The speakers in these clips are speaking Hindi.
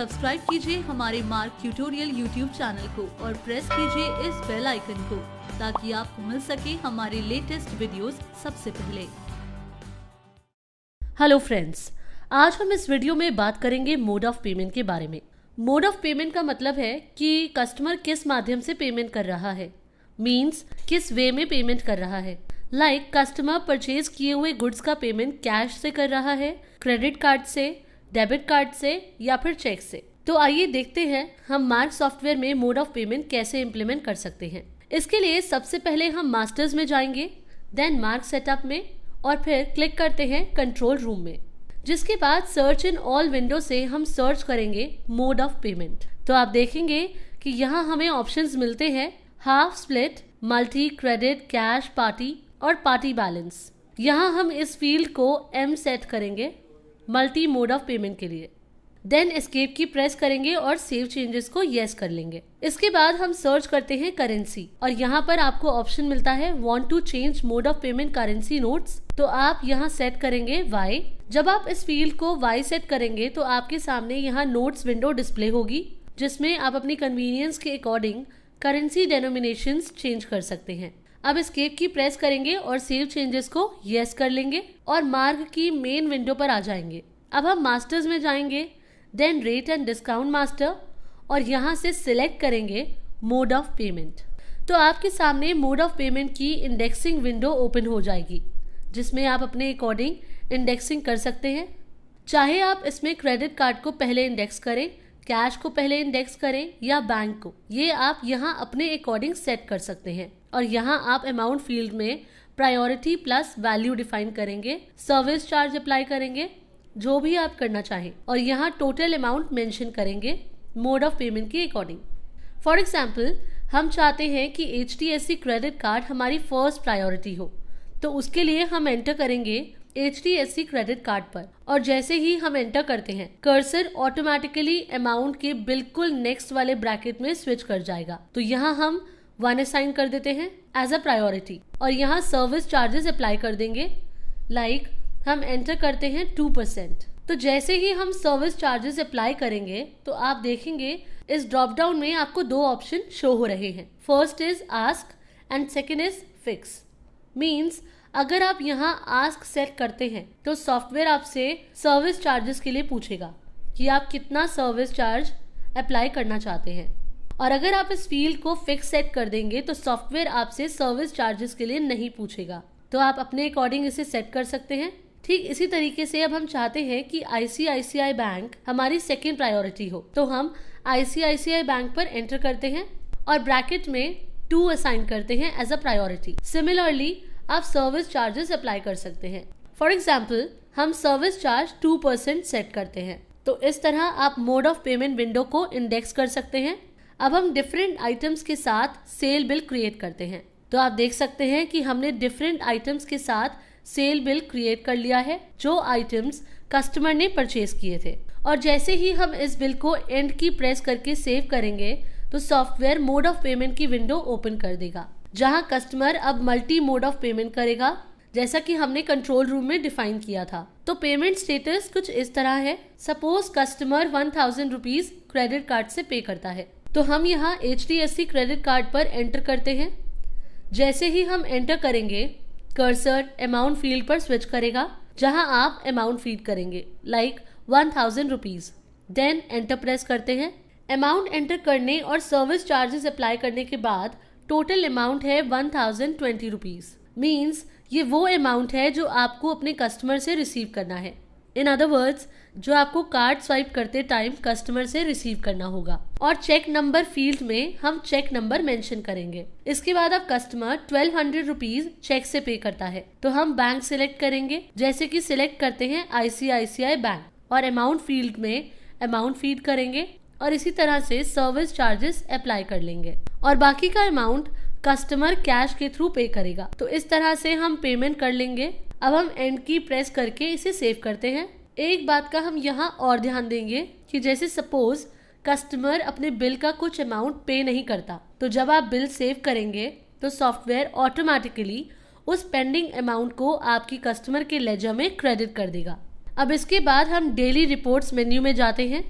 सब्सक्राइब कीजिए हमारे मार्क ट्यूटोरियल यूट्यूब चैनल को और प्रेस कीजिए इस बेल आइकन को ताकि आपको मिल सके हमारे लेटेस्ट वीडियोस सबसे पहले। हेलो फ्रेंड्स, आज हम इस वीडियो में बात करेंगे मोड ऑफ पेमेंट के बारे में। मोड ऑफ पेमेंट का मतलब है कि कस्टमर किस माध्यम से पेमेंट कर रहा है, मीन्स किस वे में पेमेंट कर रहा है। लाइक कस्टमर परचेज किए हुए गुड्स का पेमेंट कैश से कर रहा है, क्रेडिट कार्ड से, डेबिट कार्ड से या फिर चेक से। तो आइए देखते हैं हम मार्क सॉफ्टवेयर में मोड ऑफ पेमेंट कैसे इम्प्लीमेंट कर सकते हैं। इसके लिए सबसे पहले हम मास्टर्स में जाएंगे, देन मार्क सेटअप में और फिर क्लिक करते हैं कंट्रोल रूम में, जिसके बाद सर्च इन ऑल विंडो से हम सर्च करेंगे मोड ऑफ पेमेंट। तो आप देखेंगे कि यहाँ हमें ऑप्शंस मिलते हैं half split, multi, credit, cash, party और पार्टी बैलेंस। यहाँ हम इस फील्ड को M सेट करेंगे मल्टी मोड ऑफ पेमेंट के लिए, देन एस्केप की प्रेस करेंगे और सेव चेंजेस को येस कर लेंगे। इसके बाद हम सर्च करते हैं करेंसी और यहाँ पर आपको ऑप्शन मिलता है want to change mode of payment currency notes. तो आप यहाँ सेट करेंगे Y। जब आप इस फील्ड को Y सेट करेंगे तो आपके सामने यहाँ नोट्स विंडो डिस्प्ले होगी, जिसमें आप अपनी कन्वीनियंस के अकॉर्डिंग करेंसी डेनोमिनेशंस चेंज कर सकते हैं। अब एस्केप की प्रेस करेंगे और सेव चेंजेस को येस कर लेंगे और मार्क की मेन विंडो पर आ जाएंगे। अब हम मास्टर्स में जाएंगे, then rate and discount master और यहाँ से सिलेक्ट करेंगे मोड ऑफ पेमेंट। तो आपके सामने मोड ऑफ पेमेंट की इंडेक्सिंग विंडो ओपन हो जाएगी, जिसमें आप अपने अकॉर्डिंग इंडेक्सिंग कर सकते हैं। चाहे आप इसमें क्रेडिट कार्ड को पहले इंडेक्स करें, कैश को पहले इंडेक्स करें या बैंक को, ये आप यहाँ अपने अकॉर्डिंग सेट कर सकते हैं। और यहाँ आप अमाउंट फील्ड में प्रायोरिटी प्लस वैल्यू डिफाइन करेंगे, सर्विस चार्ज अप्लाई करेंगे, जो भी आप करना चाहें, और यहाँ टोटल अमाउंट मेंशन करेंगे मोड ऑफ पेमेंट के अकॉर्डिंग। फॉर एग्जाम्पल, हम चाहते हैं कि HDFC क्रेडिट कार्ड हमारी फर्स्ट प्रायोरिटी हो, तो उसके लिए हम एंटर करेंगे HDFC क्रेडिट कार्ड पर, और जैसे ही हम एंटर करते हैं कर्सर ऑटोमेटिकली अमाउंट के बिल्कुल नेक्स्ट वाले ब्रैकेट में स्विच कर जाएगा। तो यहाँ हम 1 असाइन कर देते हैं एज अ प्रायोरिटी और यहाँ सर्विस चार्जेस अप्लाई कर देंगे। लाइक हम एंटर करते हैं 2%। तो जैसे ही हम सर्विस चार्जेस अप्लाई करेंगे तो आप देखेंगे इस ड्रॉप डाउन में आपको 2 ऑप्शन शो हो रहे हैं। First is ask and second is fix. Means अगर आप यहाँ आस्क सेट करते हैं तो सॉफ्टवेयर आपसे सर्विस चार्जेस के लिए पूछेगा कि आप कितना सर्विस चार्ज अप्लाई करना चाहते हैं, और अगर आप इस फील्ड को फिक्स सेट कर देंगे तो सॉफ्टवेयर आपसे सर्विस चार्जेस के लिए नहीं पूछेगा। तो आप अपने अकॉर्डिंग इसे सेट कर सकते हैं। ठीक इसी तरीके से अब हम चाहते हैं कि ICICI बैंक हमारी सेकेंड प्रायोरिटी हो, तो हम ICICI बैंक पर एंटर करते हैं और ब्रैकेट में 2 असाइन करते हैं एज अ प्रायोरिटी। सिमिलरली आप सर्विस चार्जेस अप्लाई कर सकते हैं। फॉर एग्जाम्पल, हम सर्विस चार्ज 2% सेट करते हैं। तो इस तरह आप मोड ऑफ पेमेंट विंडो को इंडेक्स कर सकते हैं। अब हम डिफरेंट आइटम्स के साथ सेल बिल क्रिएट करते हैं। तो आप देख सकते हैं कि हमने डिफरेंट आइटम्स के साथ सेल बिल क्रिएट कर लिया है, जो आइटम्स कस्टमर ने परचेज किए थे। और जैसे ही हम इस बिल को एंड की प्रेस करके सेव करेंगे तो सॉफ्टवेयर मोड ऑफ पेमेंट की विंडो ओपन कर देगा, जहां कस्टमर अब मल्टी मोड ऑफ पेमेंट करेगा, जैसा कि हमने कंट्रोल रूम में डिफाइन किया था। तो पेमेंट स्टेटस कुछ इस तरह है। Suppose customer 1000 rupees credit card से पे करता है, तो हम यहाँ HDFC क्रेडिट कार्ड पर एंटर करते हैं। जैसे ही हम एंटर करेंगे कर्सर अमाउंट फील्ड पर स्विच करेगा, जहां आप अमाउंट फीड करेंगे, like 1000 rupees, then enter press करते हैं। अमाउंट एंटर करने और सर्विस चार्जेस अप्लाई करने के बाद टोटल अमाउंट है 1020 रुपीज। मीन्स ये वो अमाउंट है जो आपको अपने कस्टमर से रिसीव करना है। इन अदर वर्ड्स, जो आपको कार्ड स्वाइप करते टाइम कस्टमर से रिसीव करना होगा। और चेक नंबर फील्ड में हम चेक नंबर मेंशन करेंगे। इसके बाद अब कस्टमर 1200 रुपीज चेक से पे करता है, तो हम बैंक सिलेक्ट करेंगे, जैसे कि सिलेक्ट करते हैं ICICI बैंक, और अमाउंट फील्ड में अमाउंट फीड करेंगे और इसी तरह से सर्विस चार्जेस अप्लाई कर लेंगे और बाकी का अमाउंट कस्टमर कैश के थ्रू पे करेगा। तो इस तरह से हम पेमेंट कर लेंगे। अब हम एंड की प्रेस करके इसे सेव करते हैं। एक बात का हम यहाँ और ध्यान देंगे कि जैसे सपोज कस्टमर अपने बिल का कुछ अमाउंट पे नहीं करता, तो जब आप बिल सेव करेंगे तो सॉफ्टवेयर ऑटोमेटिकली उस पेंडिंग अमाउंट को आपकी कस्टमर के लेजर में क्रेडिट कर देगा। अब इसके बाद हम डेली रिपोर्ट्स मेन्यू में जाते हैं,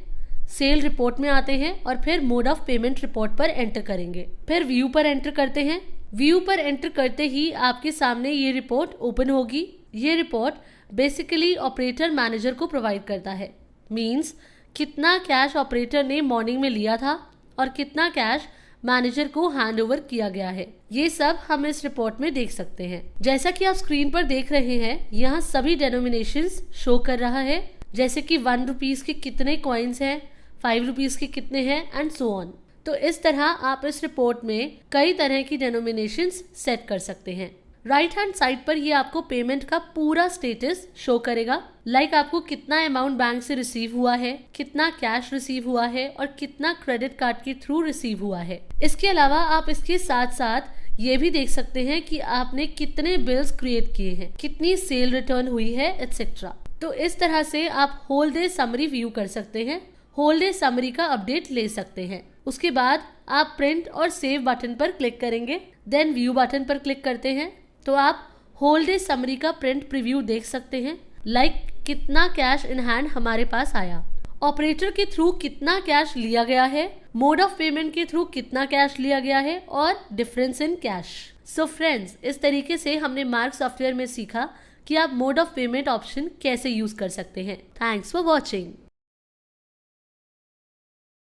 सेल रिपोर्ट में आते हैं और फिर मोड ऑफ पेमेंट रिपोर्ट पर एंटर करेंगे। फिर व्यू पर एंटर करते हैं। व्यू पर एंटर करते ही आपके सामने ये रिपोर्ट ओपन होगी। ये रिपोर्ट बेसिकली ऑपरेटर मैनेजर को प्रोवाइड करता है। मींस कितना कैश ऑपरेटर ने मॉर्निंग में लिया था और कितना कैश मैनेजर को हैंड ओवर किया गया है, ये सब हम इस रिपोर्ट में देख सकते हैं। जैसा कि आप स्क्रीन पर देख रहे हैं, यहाँ सभी डेनोमिनेशंस शो कर रहा है, जैसे कि 1 रुपीज के कितने कॉइन्स हैं, 5 रुपीज के कितने हैं एंड सो ऑन। तो इस तरह आप इस रिपोर्ट में कई तरह की डेनोमिनेशंस सेट कर सकते हैं। राइट हैंड साइड पर ये आपको पेमेंट का पूरा स्टेटस शो करेगा, लाइक आपको कितना अमाउंट बैंक से रिसीव हुआ है, कितना कैश रिसीव हुआ है और कितना क्रेडिट कार्ड के थ्रू रिसीव हुआ है। इसके अलावा आप इसके साथ साथ ये भी देख सकते हैं कि आपने कितने बिल्स क्रिएट किए हैं, कितनी सेल रिटर्न हुई है एटसेट्रा। तो इस तरह से आप होल डे समरी व्यू कर सकते हैं, होल डे समरी का अपडेट ले सकते हैं। उसके बाद आप प्रिंट और सेव बटन पर क्लिक करेंगे, देन व्यू बटन पर क्लिक करते हैं तो आप होल डे समरी का प्रिंट प्रीव्यू देख सकते हैं, लाइक कितना कैश इन हैंड हमारे पास आया, ऑपरेटर के थ्रू कितना कैश लिया गया है, मोड ऑफ पेमेंट के थ्रू कितना कैश लिया गया है और difference in cash. So friends, इस तरीके से हमने मार्क सॉफ्टवेयर में सीखा कि आप मोड ऑफ पेमेंट ऑप्शन कैसे यूज कर सकते हैं। Thanks for watching.